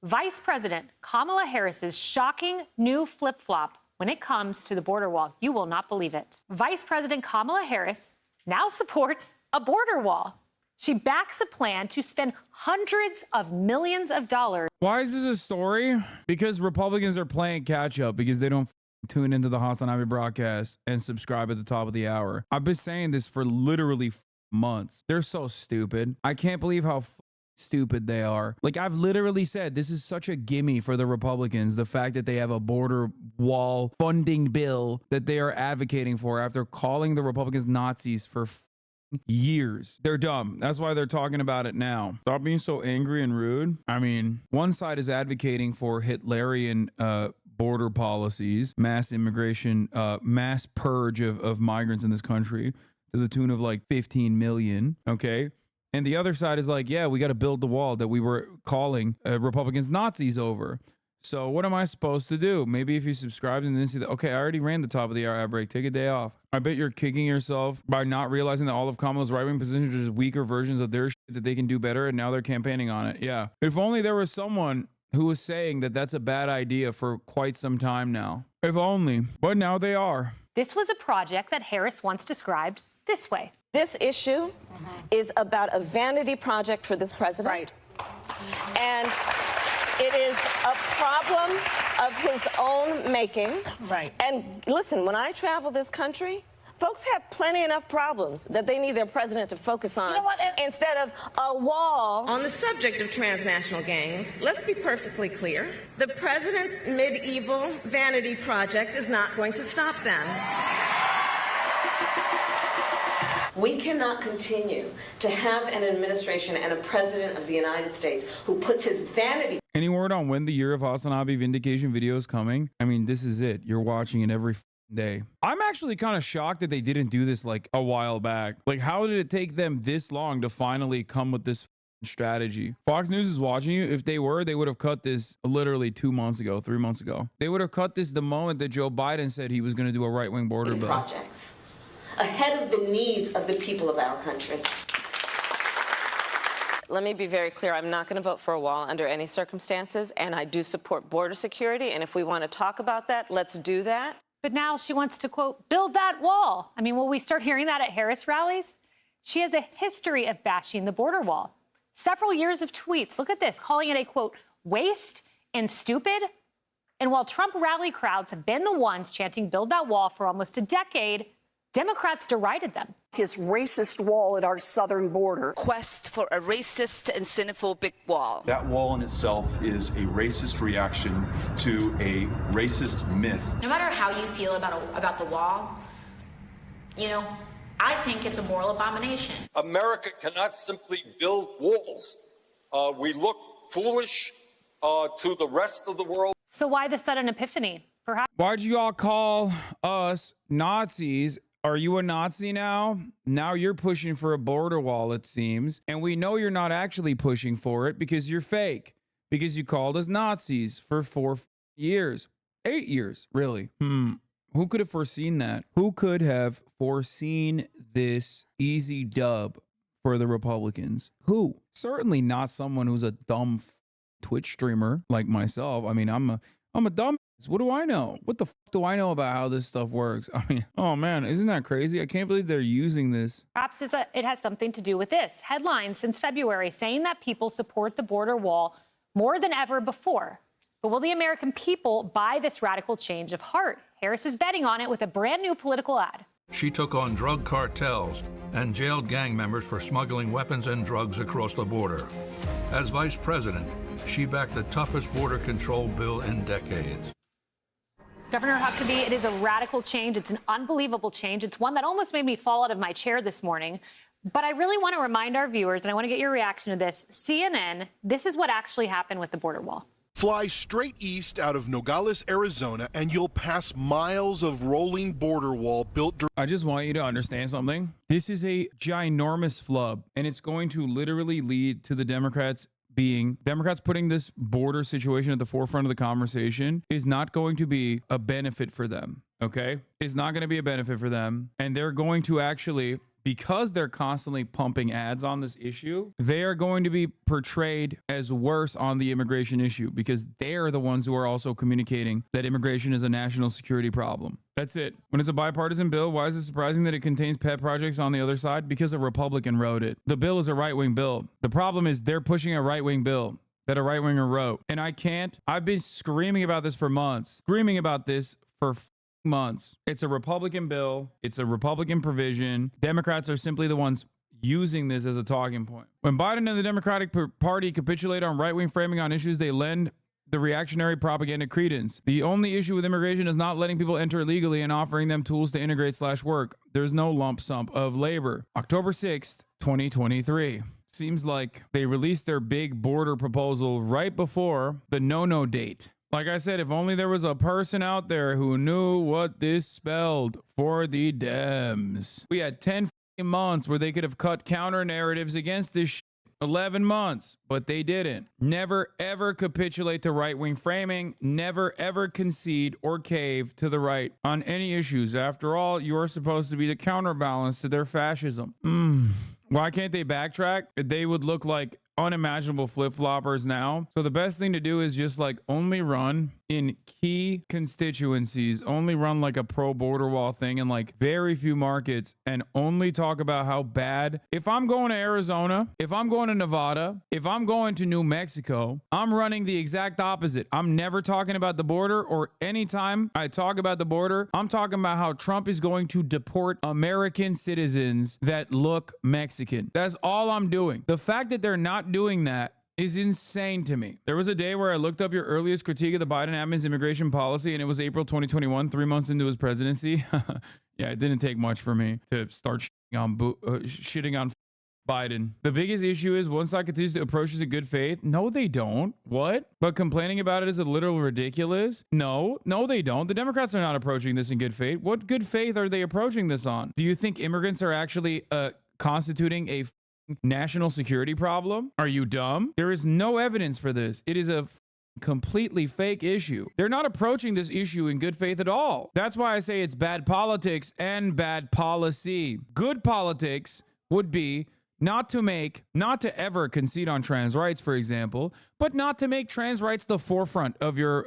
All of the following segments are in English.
Vice President Kamala Harris's shocking new flip-flop when it comes to the border wall. You will not believe it. Vice President Kamala Harris now supports a border wall. She backs a plan to spend hundreds of millions of dollars. Why is this a story? Because Republicans are playing catch up because they don't tune into the HasanAbi broadcast and subscribe at the top of the hour. I've been saying this for literally months. They're so stupid. I can't believe how stupid they are. Like, I've literally said this is such a gimme for the Republicans, the fact that they have a border wall funding bill that they are advocating for after calling the Republicans Nazis for years. They're dumb. That's why they're talking about it now. Stop being so angry and rude. I mean, one side is advocating for Hitlerian border policies, mass immigration, mass purge of migrants in this country to the tune of like 15 million. Okay. And the other side is like, yeah, we got to build the wall that we were calling Republicans Nazis over. So what am I supposed to do? Maybe if you subscribed and then see that, okay, I already ran the top of the hour ad break. Take a day off. I bet you're kicking yourself by not realizing that all of Kamala's right-wing positions are just weaker versions of their shit that they can do better, and now they're campaigning on it. Yeah. If only there was someone who was saying that that's a bad idea for quite some time now. If only. But now they are. This was a project that Harris once described this way. This issue is about a vanity project for this president. Right. And it is a problem of his own making. Right. And listen, when I travel this country, folks have plenty enough problems that they need their president to focus on, instead of a wall. On the subject of transnational gangs, let's be perfectly clear. The president's medieval vanity project is not going to stop them. We cannot continue to have an administration and a president of the United States who puts his vanity. Any word on when the year of HasanAbi vindication video is coming? I mean, this is it. You're watching it every day. I'm actually kind of shocked that they didn't do this like a while back. Like, how did it take them this long to finally come with this strategy? Fox News is watching you. If they were, they would have cut this literally 2 months ago, 3 months ago. They would have cut this the moment that Joe Biden said he was going to do a right-wing border bill. Projects ahead of the needs of the people of our country. Let me be very clear. I'm not going to vote for a wall under any circumstances, and I do support border security. And if we want to talk about that, let's do that. But now she wants to, quote, build that wall. I mean, will we start hearing that at Harris rallies? She has a history of bashing the border wall. Several years of tweets. Look at this, calling it a, quote, waste and stupid. And while Trump rally crowds have been the ones chanting build that wall for almost a decade, Democrats derided them. His racist wall at our southern border. Quest for a racist and sinful wall. That wall in itself is a racist reaction to a racist myth. No matter how you feel about the wall, you know, I think it's a moral abomination. America cannot simply build walls. We look foolish to the rest of the world. So why the sudden epiphany? Perhaps. Why'd you all call us Nazis? Are you a Nazi now? Now you're pushing for a border wall, it seems. And we know you're not actually pushing for it because you're fake. Because you called us Nazis for 4 years. 8 years, really. Who could have foreseen that? Who could have foreseen this easy dub for the Republicans? Who? Certainly not someone who's a dumb Twitch streamer like myself. I mean, I'm a dumb. What do I know? What the f do I know about how this stuff works? I mean, oh man, isn't that crazy? I can't believe they're using this. Perhaps it has something to do with this. Headlines since February saying that people support the border wall more than ever before. But will the American people buy this radical change of heart? Harris is betting on it with a brand new political ad. She took on drug cartels and jailed gang members for smuggling weapons and drugs across the border. As vice president, she backed the toughest border control bill in decades. Governor HasanAbi, it is a radical change. It's an unbelievable change. It's one that almost made me fall out of my chair this morning. But I really want to remind our viewers, and I want to get your reaction to this. CNN, this is what actually happened with the border wall. Fly straight east out of Nogales, Arizona, and you'll pass miles of rolling border wall built. I just want you to understand something. This is a ginormous flub, and it's going to literally lead to the Democrats putting this border situation at the forefront of the conversation is not going to be a benefit for them. Okay, it's not going to be a benefit for them, and they're going to actually because they're constantly pumping ads on this issue, they are going to be portrayed as worse on the immigration issue because they're the ones who are also communicating that immigration is a national security problem. That's it. When it's a bipartisan bill, why is it surprising that it contains pet projects on the other side? Because a Republican wrote it. The bill is a right-wing bill. The problem is they're pushing a right-wing bill that a right-winger wrote. And I've been screaming about this for months. Screaming about this for months. It's a Republican bill. It's a Republican provision. Democrats are simply the ones using this as a talking point. When Biden and the Democratic Party capitulate on right-wing framing on issues, they lend the reactionary propaganda credence. The only issue with immigration is not letting people enter illegally and offering them tools to integrate/work. There's no lump sum of labor. October 6th, 2023. Seems like they released their big border proposal right before the no-no date. Like I said, if only there was a person out there who knew what this spelled for the Dems. We had 10 months where they could have cut counter narratives against this shit. 11 months, but they didn't. Never ever capitulate to right-wing framing. Never ever concede or cave to the right on any issues. After all, you're supposed to be the counterbalance to their fascism. Why can't they backtrack? They would look like unimaginable flip-floppers now. So the best thing to do is just like only run in key constituencies, only run like a pro-border wall thing in like very few markets, and only talk about how bad. If I'm going to Arizona, if I'm going to Nevada, if I'm going to New Mexico, I'm running the exact opposite. I'm never talking about the border, or anytime I talk about the border, I'm talking about how Trump is going to deport American citizens that look Mexican. That's all I'm doing. The fact that they're not doing that is insane to me. There was a day where I looked up your earliest critique of the Biden admin's immigration policy, and it was April 2021, 3 months into his presidency. Yeah, it didn't take much for me to start shitting on Biden. The biggest issue is one side continues to approach this in good faith. No, they don't. What? But complaining about it is a literal ridiculous? No, they don't. The Democrats are not approaching this in good faith. What good faith are they approaching this on? Do you think immigrants are actually constituting a national security problem? Are you dumb? There is no evidence for this. It is a completely fake issue. They're not approaching this issue in good faith at all. That's why I say it's bad politics and bad policy. Good politics would be not to ever concede on trans rights, for example, but not to make trans rights the forefront of your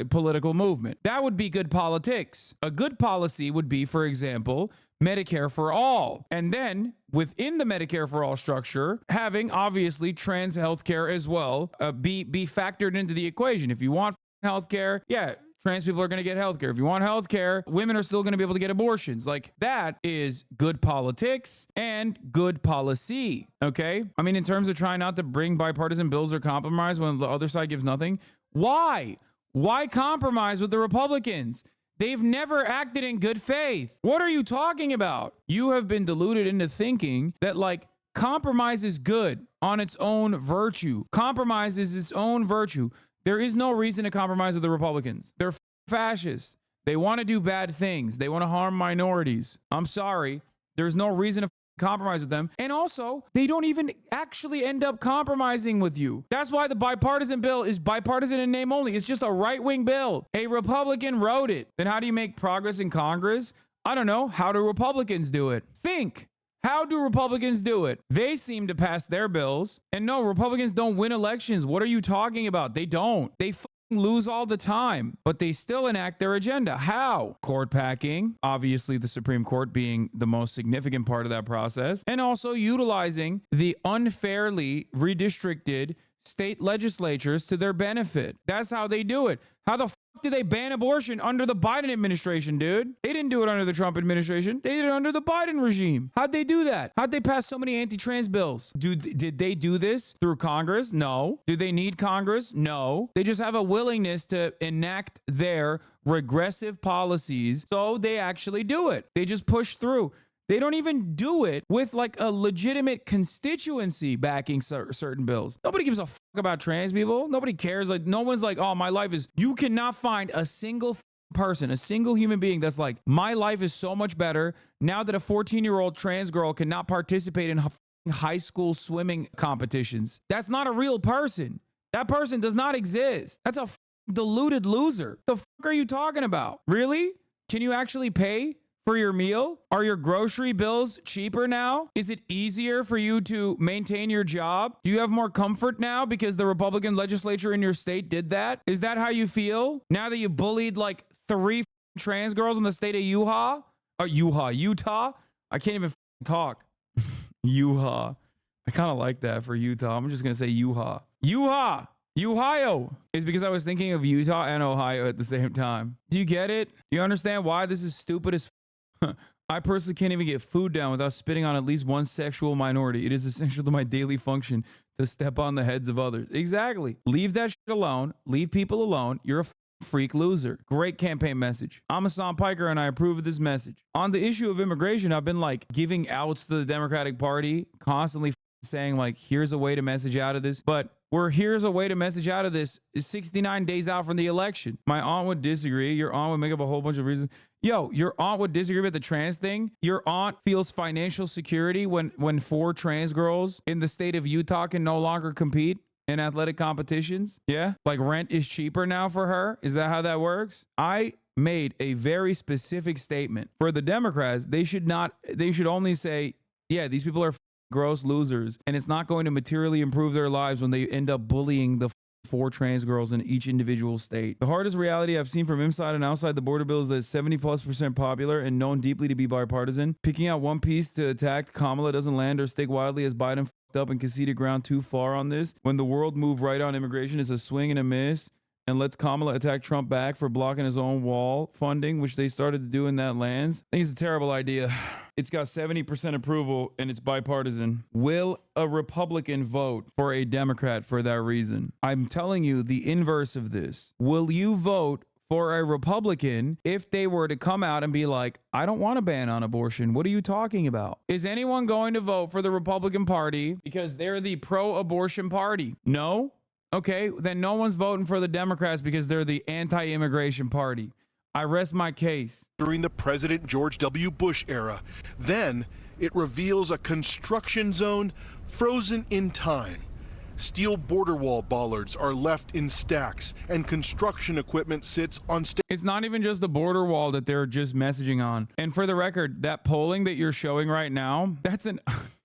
political movement. That would be good politics. A good policy would be, for example, Medicare for all. And then within the Medicare for all structure, having obviously trans healthcare as well be factored into the equation. If you want healthcare, yeah, trans people are going to get healthcare. If you want healthcare, women are still going to be able to get abortions. Like, that is good politics and good policy. Okay? I mean, in terms of trying not to bring bipartisan bills or compromise when the other side gives nothing, why? Why compromise with the Republicans? They've never acted in good faith. What are you talking about? You have been deluded into thinking that like compromise is good on its own virtue. Compromise is its own virtue. There is no reason to compromise with the Republicans. They're fascists. They want to do bad things. They want to harm minorities. I'm sorry. There's no reason to compromise with them. And also, they don't even actually end up compromising with you. That's why the bipartisan bill is bipartisan in name only. It's just a right-wing bill. A Republican wrote it. Then how do you make progress in Congress? I don't know. How do Republicans do it? Think. How do Republicans do it? They seem to pass their bills. And no, Republicans don't win elections. What are you talking about? They don't. They lose all the time, but they still enact their agenda. How? Court packing, obviously the Supreme Court being the most significant part of that process, and also utilizing the unfairly redistricted state legislatures to their benefit. That's how they do it. How the did they ban abortion under the Biden administration, dude? They didn't do it under the Trump administration. They did it under the Biden regime. How'd they do that? How'd they pass so many anti-trans bills? Did they do this through Congress? No. Do they need Congress? No. They just have a willingness to enact their regressive policies, so they actually do it. They just push through. They don't even do it with like a legitimate constituency backing certain bills. Nobody gives a fuck about trans people. Nobody cares. Like, no one's like, oh, my life is, you cannot find a single person, a single human being that's like, my life is so much better now that a 14-year-old trans girl cannot participate in high school swimming competitions. That's not a real person. That person does not exist. That's a deluded loser. The fuck are you talking about? Really? Can you actually pay for your meal? Are your grocery bills cheaper now? Is it easier for you to maintain your job? Do you have more comfort now because the Republican legislature in your state did that? Is that how you feel now that you bullied like 3 trans girls in the state of Utah? Utah? I can't even talk. Utah. I kind of like that for Utah. I'm just going to say Utah. Ohio is because I was thinking of Utah and Ohio at the same time. Do you get it? Do you understand why this is stupid as I personally can't even get food down without spitting on at least one sexual minority. It is essential to my daily function to step on the heads of others. Exactly. Leave that shit alone. Leave people alone. You're a freak loser. Great campaign message. I'm Hassan Piker and I approve of this message. On the issue of immigration, I've been like giving outs to the Democratic Party, constantly saying like, here's a way to message out of this. But here's a way to message out of this is 69 days out from the election. My aunt would disagree. Your aunt would make up a whole bunch of reasons. Yo, your aunt would disagree with the trans thing. Your aunt feels financial security when 4 trans girls in the state of Utah can no longer compete in athletic competitions. Yeah, like rent is cheaper now for her. Is that how that works? I made a very specific statement. For the Democrats, they should only say, yeah, these people are gross losers, and it's not going to materially improve their lives when they end up bullying the 4 trans girls in each individual state. The hardest reality I've seen from inside and outside the border bill is that it's 70+% popular and known deeply to be bipartisan. Picking out one piece to attack Kamala doesn't land or stick widely as Biden fucked up and conceded ground too far on this. When the world moved right on immigration, it's a swing and a miss, and lets Kamala attack Trump back for blocking his own wall funding, which they started to do in that lands. I think it's a terrible idea. It's got 70% approval and it's bipartisan. Will a Republican vote for a Democrat for that reason? I'm telling you the inverse of this. Will you vote for a Republican if they were to come out and be like, I don't want a ban on abortion? What are you talking about? Is anyone going to vote for the Republican Party because they're the pro-abortion party? No? Okay, then no one's voting for the Democrats because they're the anti-immigration party. I rest my case. During the President George W. Bush era, then it reveals a construction zone frozen in time. Steel border wall bollards are left in stacks and construction equipment sits on It's not even just the border wall that they're just messaging on. And for the record, that polling that you're showing right now, that's I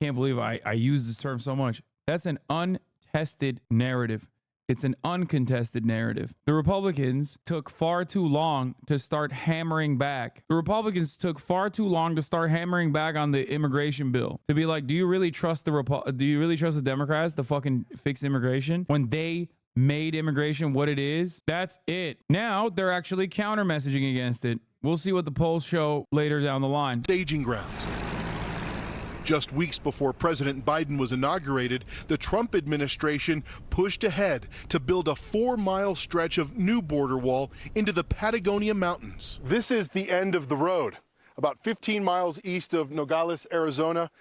can't believe I use this term so much. That's an untested narrative. It's an uncontested narrative. The Republicans took far too long to start hammering back. The Republicans took far too long to start hammering back on the immigration bill. To be like, do you really trust the Democrats to fucking fix immigration when they made immigration what it is? That's it. Now they're actually counter messaging against it. We'll see what the polls show later down the line. Staging grounds. Just weeks before President Biden was inaugurated, the Trump administration pushed ahead to build a 4-mile stretch of new border wall into the Patagonia Mountains. This is the end of the road, about 15 miles east of Nogales, Arizona.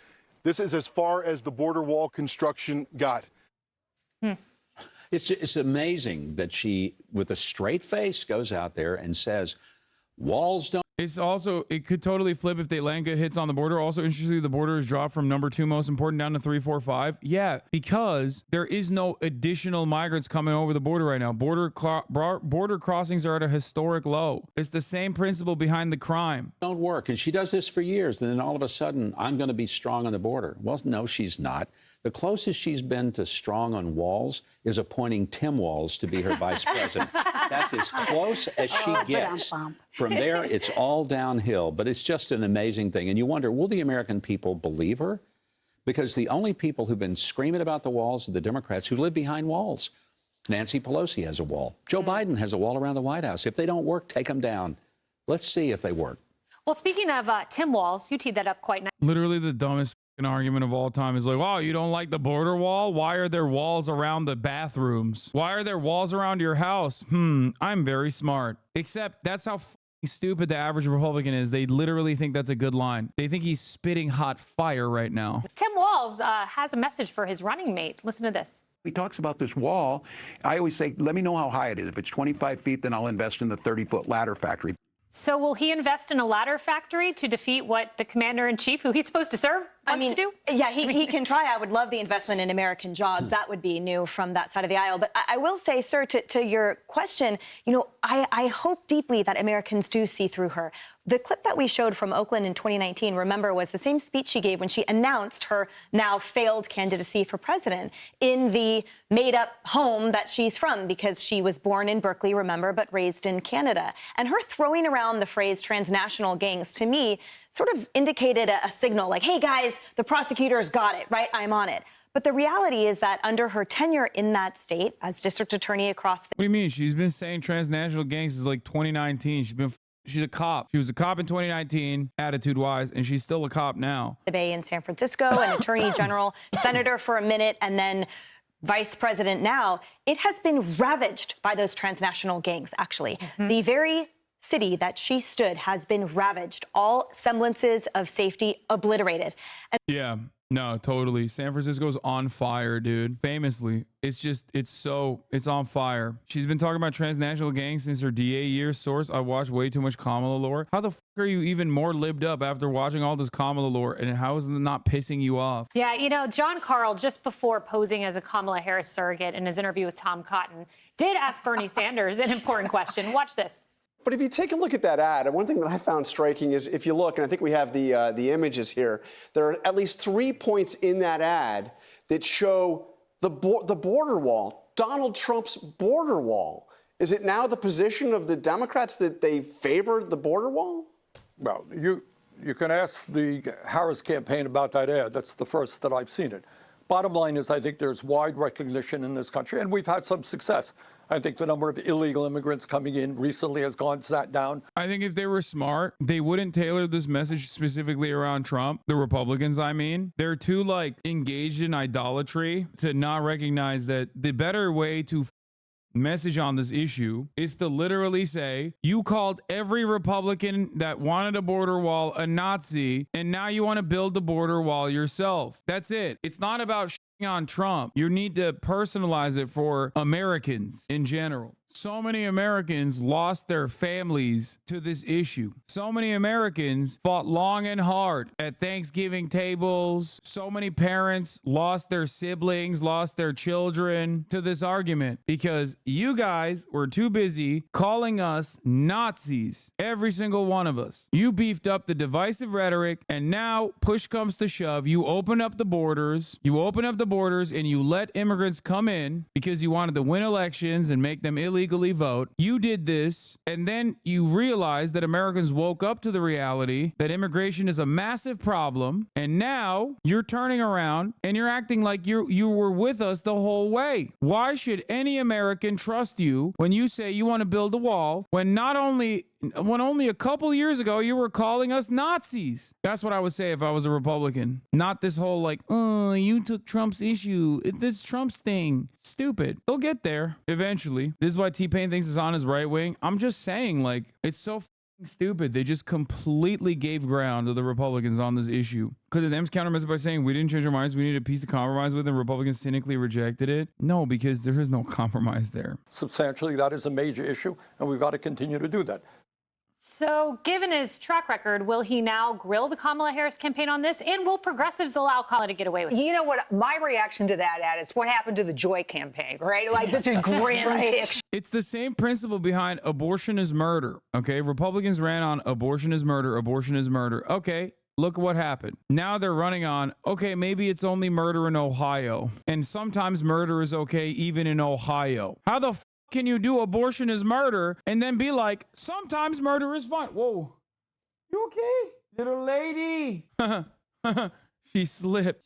This is as far as the border wall construction got. It's amazing that she, with a straight face, goes out there and says, walls don't. It could totally flip if they land good hits on the border. Also, interestingly, the border is dropped from number 2 most important down to 3, 4, 5. Yeah, because there is no additional migrants coming over the border right now. Border crossings are at a historic low. It's the same principle behind the crime. Don't work. And she does this for years. And then all of a sudden, I'm going to be strong on the border. Well, no, she's not. The closest she's been to strong on Walz is appointing Tim Walz to be her vice president. That's as close as she gets. From there, it's all downhill. But it's just an amazing thing. And you wonder, will the American people believe her? Because the only people who've been screaming about the walls are the Democrats who live behind walls. Nancy Pelosi has a wall. Joe Biden has a wall around the White House. If they don't work, take them down. Let's see if they work. Well, speaking of Tim Walz, you teed that up quite nice. Literally the dumbest argument of all time is like, oh, you don't like the border wall? Why are there walls around the bathrooms? Why are there walls around your house? I'm very smart. Except that's how stupid the average Republican is. They literally think that's a good line. They think he's spitting hot fire right now. Tim Walz has a message for his running mate. Listen to this. He talks about this wall. I always say, let me know how high it is. If it's 25 feet, then I'll invest in the 30-foot ladder factory. So will he invest in a ladder factory to defeat what the commander-in-chief, who he's supposed to serve, wants to do? Yeah, he can try. I would love the investment in American jobs. That would be new from that side of the aisle. But I will say, sir, to your question, I hope deeply that Americans do see through her. The clip that we showed from Oakland in 2019, remember, was the same speech she gave when she announced her now failed candidacy for president in the made-up home that she's from, because she was born in Berkeley, remember, but raised in Canada. And her throwing around the phrase transnational gangs, to me, sort of indicated a signal like, hey, guys, the prosecutors got it, right? I'm on it. But the reality is that under her tenure in that state as district attorney across the— What do you mean? She's been saying transnational gangs since like 2019. She's a cop. She was a cop in 2019, attitude-wise, and she's still a cop now. The Bay in San Francisco, an attorney general, senator for a minute, and then vice president now. It has been ravaged by those transnational gangs, actually. The very city that she stood has been ravaged. All semblances of safety obliterated. And yeah. No, totally. San Francisco's on fire, dude. Famously. It's on fire. She's been talking about transnational gangs since her DA year. Source, I watched way too much Kamala lore. How the fuck are you even more libbed up after watching all this Kamala lore? And how is it not pissing you off? Yeah, John Carl, just before posing as a Kamala Harris surrogate in his interview with Tom Cotton, did ask Bernie Sanders an important question. Watch this. But if you take a look at that ad, and one thing that I found striking is if you look, and I think we have the images here, there are at least 3 points in that ad that show the border wall, Donald Trump's border wall. Is it now the position of the Democrats that they favored the border wall? Well, you can ask the Harris campaign about that ad. That's the first that I've seen it. Bottom line is I think there's wide recognition in this country, and we've had some success. I think the number of illegal immigrants coming in recently has gone down. I think if they were smart, they wouldn't tailor this message specifically around Trump. The Republicans, I mean. They're too, engaged in idolatry to not recognize that the better way to message on this issue is to literally say, you called every Republican that wanted a border wall a Nazi, and now you want to build the border wall yourself. That's it. It's not about on Trump. You need to personalize it for Americans in general. So many Americans lost their families to this issue. So many Americans fought long and hard at Thanksgiving tables. So many parents lost their siblings, lost their children to this argument because you guys were too busy calling us Nazis, every single one of us. You beefed up the divisive rhetoric, and now push comes to shove. You open up the borders. And you let immigrants come in because you wanted to win elections and make them illegally vote. You did this, and then you realized that Americans woke up to the reality that immigration is a massive problem, and now you're turning around and you're acting like you were with us the whole way. Why should any American trust you when you say you want to build a wall when only a couple years ago you were calling us Nazis? That's what I would say if I was a Republican. Not this whole you took Trump's issue. This Trump's thing. Stupid. They'll get there eventually. This is why T-Pain thinks it's on his right wing. I'm just saying, it's so stupid. They just completely gave ground to the Republicans on this issue. Could the Dems countermeasure by saying we didn't change our minds, we need a piece to compromise with, and Republicans cynically rejected it? No, because there is no compromise there. Substantially, that is a major issue, and we've got to continue to do that. So given his track record, will he now grill the Kamala Harris campaign on this? And will progressives allow Kamala to get away with it? You know what? My reaction to that ad is what happened to the Joy campaign, right? This is grand picture. It's the same principle behind abortion is murder, okay? Republicans ran on abortion is murder, abortion is murder. Okay, look what happened. Now they're running on, okay, maybe it's only murder in Ohio. And sometimes murder is okay even in Ohio. How the can you do abortion is murder and then be like, sometimes murder is fine? Whoa. You okay? Little lady. She slipped.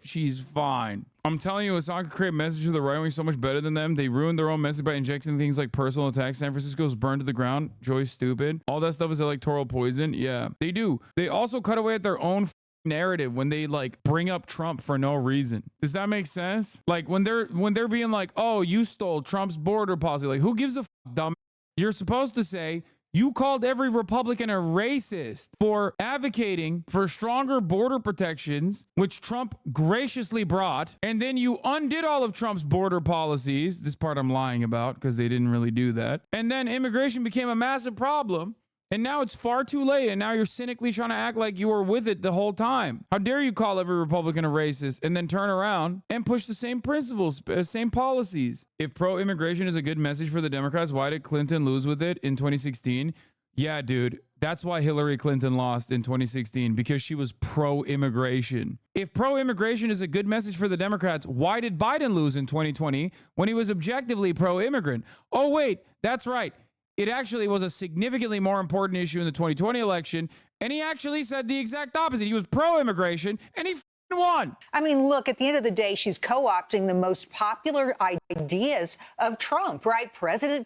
She's fine. I'm telling you, Hasan could create messages to the right wing so much better than them. They ruined their own message by injecting things like personal attacks. San Francisco's burned to the ground. Joy's stupid. All that stuff is electoral poison. Yeah, they do. They also cut away at their own narrative when they bring up Trump for no reason. Does that make sense? When they're being like, oh, you stole Trump's border policy. Who gives a dumb? You're supposed to say you called every Republican a racist for advocating for stronger border protections, which Trump graciously brought, and then you undid all of Trump's border policies. This part I'm lying about because they didn't really do that. And then immigration became a massive problem. And now it's far too late. And now you're cynically trying to act like you were with it the whole time. How dare you call every Republican a racist and then turn around and push the same principles, same policies? If pro-immigration is a good message for the Democrats, why did Clinton lose with it in 2016? Yeah, dude, that's why Hillary Clinton lost in 2016, because she was pro-immigration. If pro-immigration is a good message for the Democrats, why did Biden lose in 2020 when he was objectively pro-immigrant? Oh, wait, that's right. It actually was a significantly more important issue in the 2020 election, and he actually said the exact opposite. He was pro-immigration, and he won. I mean, look, at the end of the day, she's co-opting the most popular ideas of Trump, right?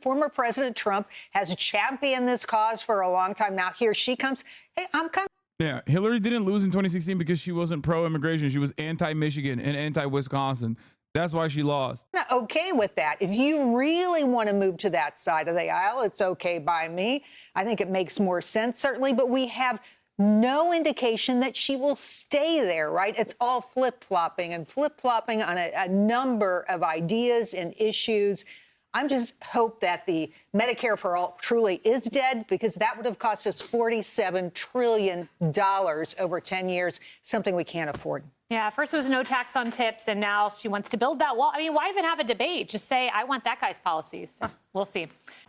Former President Trump has championed this cause for a long time. Now here she comes. Hey, I'm coming. Yeah, Hillary didn't lose in 2016 because she wasn't pro-immigration. She was anti-Michigan and anti-Wisconsin. That's why she lost. Not okay with that. If you really want to move to that side of the aisle, it's okay by me. I think it makes more sense, certainly, but we have no indication that she will stay there, right? It's all flip-flopping and flip-flopping on a number of ideas and issues. I'm just hope that the Medicare for All truly is dead, because that would have cost us $47 trillion over 10 years, something we can't afford. Yeah, first it was no tax on tips, and now she wants to build that wall. I mean, why even have a debate? Just say, I want that guy's policies. We'll see.